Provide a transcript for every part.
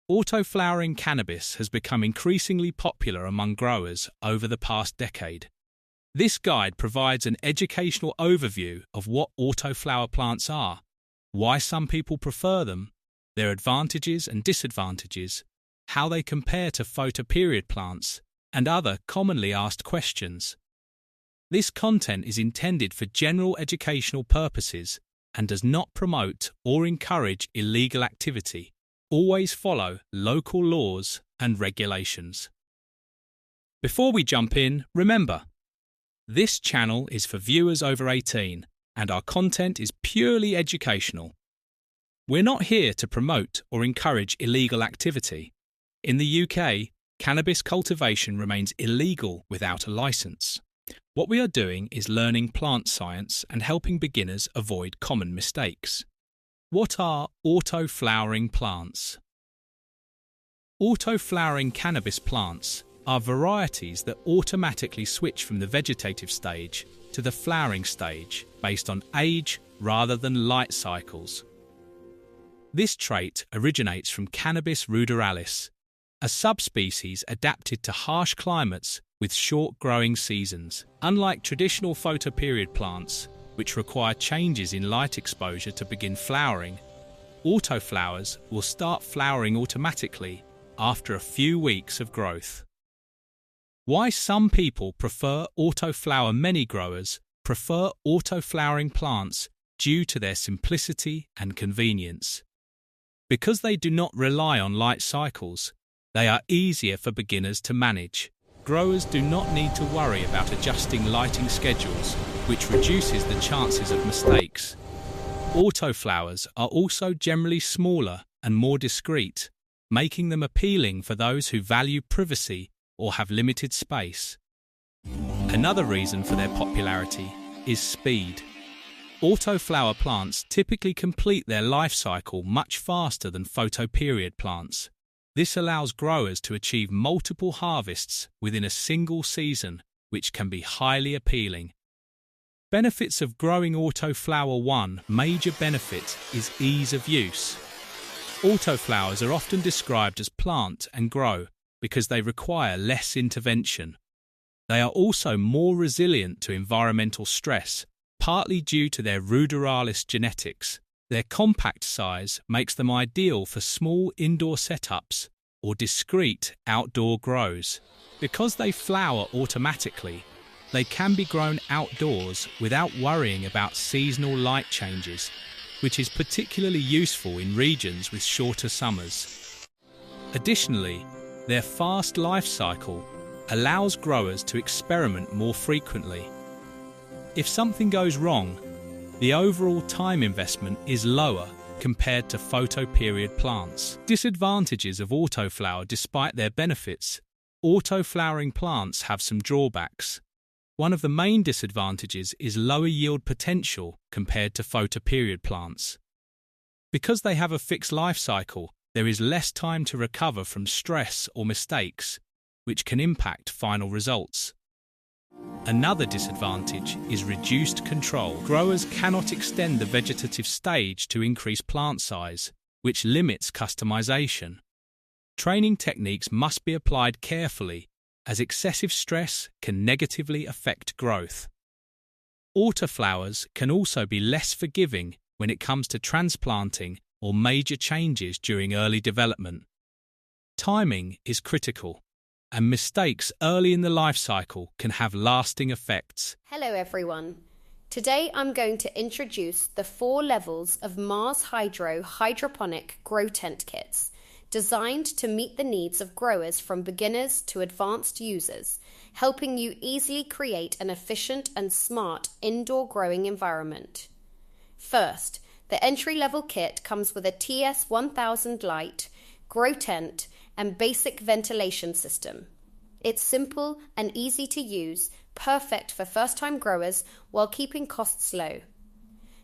Autoflowering cannabis has become increasingly popular among growers over the past decade. This guide provides an educational overview of what autoflower plants are, why some people prefer them, their advantages and disadvantages, how they compare to photoperiod plants, and other commonly asked questions. This content is intended for general educational purposes and does not promote or encourage illegal activity. Always follow local laws and regulations. Before we jump in, remember, this channel is for viewers over 18 and our content is purely educational. We're not here to promote or encourage illegal activity. In the UK, cannabis cultivation remains illegal without a license. What we are doing is learning plant science and helping beginners avoid common mistakes. What are autoflowering plants? Autoflowering cannabis plants are varieties that automatically switch from the vegetative stage to the flowering stage based on age rather than light cycles. This trait originates from Cannabis ruderalis, a subspecies adapted to harsh climates with short growing seasons. Unlike traditional photoperiod plants, which require changes in light exposure to begin flowering, autoflowers will start flowering automatically after a few weeks of growth. Why some people prefer autoflower? Many growers prefer autoflowering plants due to their simplicity and convenience. Because they do not rely on light cycles, they are easier for beginners to manage. Growers do not need to worry about adjusting lighting schedules, which reduces the chances of mistakes. Autoflowers are also generally smaller and more discreet, making them appealing for those who value privacy or have limited space. Another reason for their popularity is speed. Autoflower plants typically complete their life cycle much faster than photoperiod plants. This allows growers to achieve multiple harvests within a single season, which can be highly appealing. Benefits of growing autoflower. One major benefit is ease of use. Autoflowers are often described as plant and grow because they require less intervention. They are also more resilient to environmental stress, partly due to their ruderalis genetics. Their compact size makes them ideal for small indoor setups or discrete outdoor grows. Because they flower automatically, they can be grown outdoors without worrying about seasonal light changes, which is particularly useful in regions with shorter summers. Additionally, their fast life cycle allows growers to experiment more frequently. If something goes wrong, the overall time investment is lower compared to photoperiod plants. Disadvantages of autoflower. Despite their benefits, autoflowering plants have some drawbacks. One of the main disadvantages is lower yield potential compared to photoperiod plants. Because they have a fixed life cycle, there is less time to recover from stress or mistakes, which can impact final results. Another disadvantage is reduced control. Growers cannot extend the vegetative stage to increase plant size, which limits customization. Training techniques must be applied carefully, as excessive stress can negatively affect growth. Autoflowers can also be less forgiving when it comes to transplanting or major changes during early development. Timing is critical, and mistakes early in the life cycle can have lasting effects. Hello everyone. Today I'm going to introduce the 4 levels of Mars Hydro hydroponic grow tent kits, designed to meet the needs of growers from beginners to advanced users, helping you easily create an efficient and smart indoor growing environment. First, the entry-level kit comes with a TS1000 light, grow tent, and basic ventilation system. It's simple and easy to use, perfect for first-time growers while keeping costs low.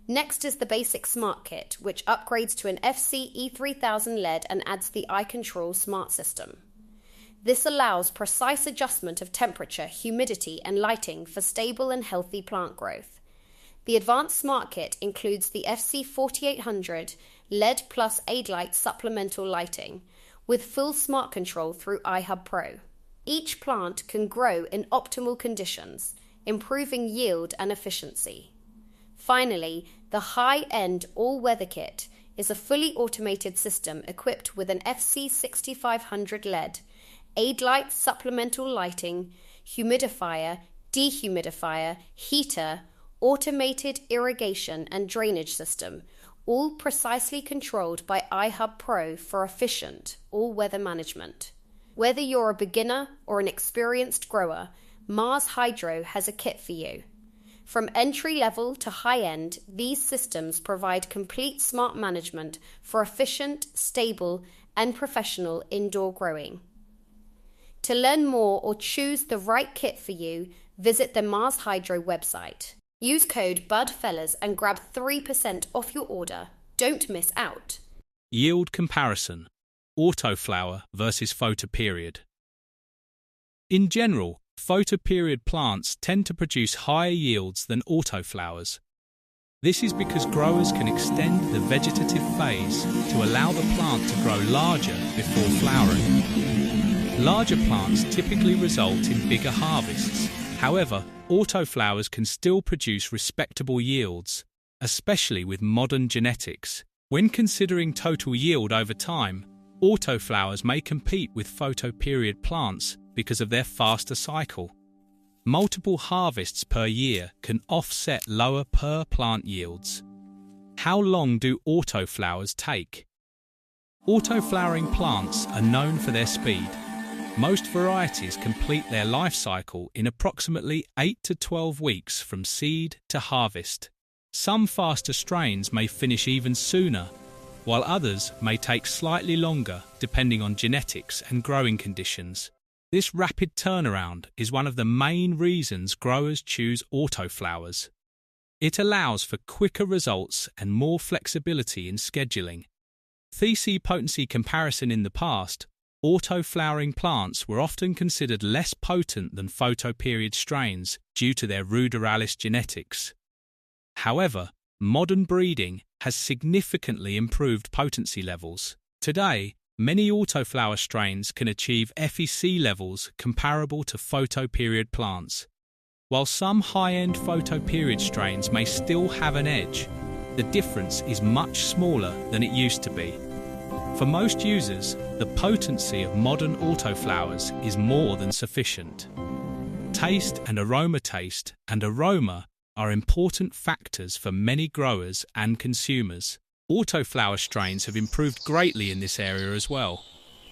Next is the basic smart kit, which upgrades to an FC E3000 LED and adds the iControl smart system. This allows precise adjustment of temperature, humidity, and lighting for stable and healthy plant growth. The advanced smart kit includes the FC4800 LED plus aid light supplemental lighting, with full smart control through iHub Pro. Each plant can grow in optimal conditions, improving yield and efficiency. Finally, the high-end all-weather kit is a fully automated system equipped with an FC6500 LED, aid light supplemental lighting, humidifier, dehumidifier, heater, automated irrigation and drainage system, all precisely controlled by iHub Pro for efficient all-weather management. Whether you're a beginner or an experienced grower, Mars Hydro has a kit for you. From entry-level to high-end, these systems provide complete smart management for efficient, stable, and professional indoor growing. To learn more or choose the right kit for you, visit the Mars Hydro website. Use code BUDFELLAS and grab 3% off your order. Don't miss out. Yield comparison: autoflower versus photoperiod. In general, photoperiod plants tend to produce higher yields than autoflowers. This is because growers can extend the vegetative phase to allow the plant to grow larger before flowering. Larger plants typically result in bigger harvests. However, autoflowers can still produce respectable yields, especially with modern genetics. When considering total yield over time, autoflowers may compete with photoperiod plants because of their faster cycle. Multiple harvests per year can offset lower per-plant yields. How long do autoflowers take? Autoflowering plants are known for their speed. Most varieties complete their life cycle in approximately 8 to 12 weeks from seed to harvest. Some faster strains may finish even sooner, while others may take slightly longer depending on genetics and growing conditions. This rapid turnaround is one of the main reasons growers choose autoflowers. It allows for quicker results and more flexibility in scheduling. THC potency comparison: in the past, autoflowering plants were often considered less potent than photoperiod strains due to their ruderalis genetics. However, modern breeding has significantly improved potency levels. Today, many autoflower strains can achieve FEC levels comparable to photoperiod plants. While some high-end photoperiod strains may still have an edge, the difference is much smaller than it used to be. For most users, the potency of modern autoflowers is more than sufficient. Taste and aroma are important factors for many growers and consumers. Autoflower strains have improved greatly in this area as well.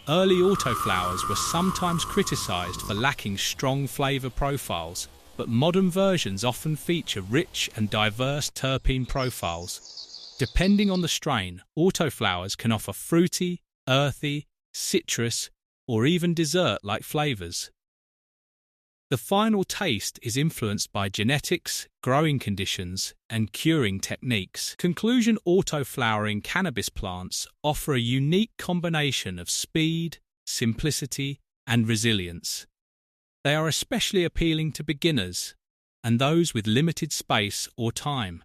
Early autoflowers were sometimes criticized for lacking strong flavor profiles, but modern versions often feature rich and diverse terpene profiles. Depending on the strain, autoflowers can offer fruity, earthy, citrus, or even dessert-like flavors. The final taste is influenced by genetics, growing conditions, and curing techniques. Conclusion: autoflowering cannabis plants offer a unique combination of speed, simplicity, and resilience. They are especially appealing to beginners and those with limited space or time.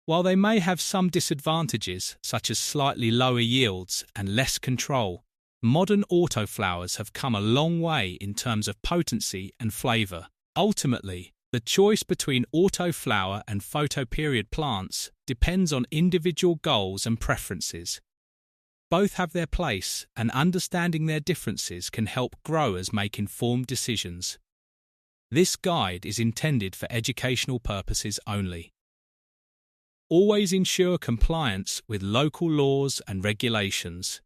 While they may have some disadvantages, such as slightly lower yields and less control, modern autoflowers have come a long way in terms of potency and flavor. Ultimately, the choice between autoflower and photoperiod plants depends on individual goals and preferences. Both have their place, and understanding their differences can help growers make informed decisions. This guide is intended for educational purposes only. Always ensure compliance with local laws and regulations.